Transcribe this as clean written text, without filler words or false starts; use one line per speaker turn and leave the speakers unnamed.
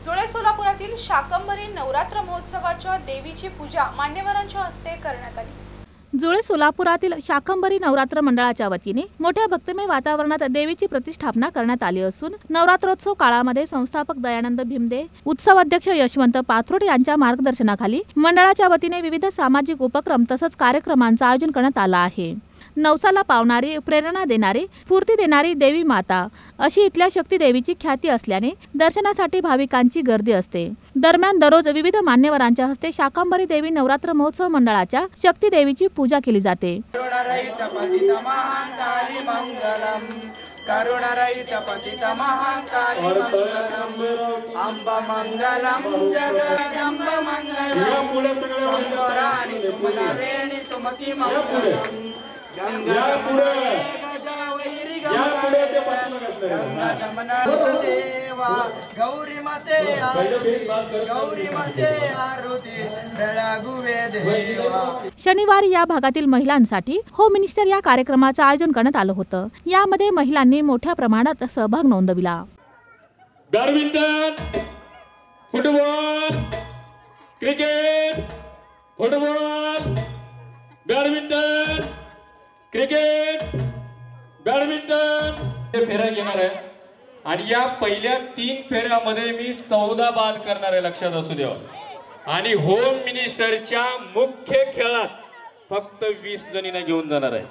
जुळे सोलापुरातील शाकंभरी नवरात्र महोत्सवाच्या देवीची पूजा मान्यवरांच्या हस्ते करण्यात आली।
जुळे सोलापुरातील शाकंभरी नवरात्र मंडळाच्या वतीने मोठ्या भक्तिमय वातावरणात देवीची प्रतिष्ठापना करण्यात आली असून नवरात्रोत्सव काळामध्ये संस्थापक दयानंद भीमदे, उत्सव अध्यक्ष यशवंत पाथरोड यांच्या मार्गदर्शनाखाली मंडळाच्या वतीने विविध सामाजिक उपक्रम तसंच कार्यक्रमांचं आयोजन करण्यात आलं आहे। नवसाला पावणारी, प्रेरणा देणारी, स्फूर्ती देणारी देवी माता अशी इथल्या शक्ती देवीची ख्याती असल्याने दर्शनासाठी भाविकांची गर्दी असते। दरम्यान दररोज विविध मान्यवरांच्या हस्ते शाकंभरी देवी नवरात्र महोत्सव मंडळाच्या शक्ती देवीची पूजा केली जाते।
करुणारहित पतित महाकाली मंगलम अंबा मंगलम जगदंब मंगलम सुंदराणी सुमनारेणी सुमती मंगलम देवा गौरी माते आरती बेळगुवे देवा।
शनिवारी या भागातील महिलांसाठी होम मिनिस्टर या कार्यक्रमाचं आयोजन करण्यात आलं होतं। यामध्ये महिलांनी मोठ्या प्रमाणात सहभाग नोंदविला।
Badminton, football, cricket, football, badminton, cricket, badminton हे फेऱ्या घेणार आहे आणि या पहिल्या 3 फेऱ्यामध्ये मी 14 बाद करणार आहे, लक्षात असू द्या। आणि होम मिनिस्टरच्या मुख्य खेळात फक्त 20 जणींना घेऊन जाणार आहे।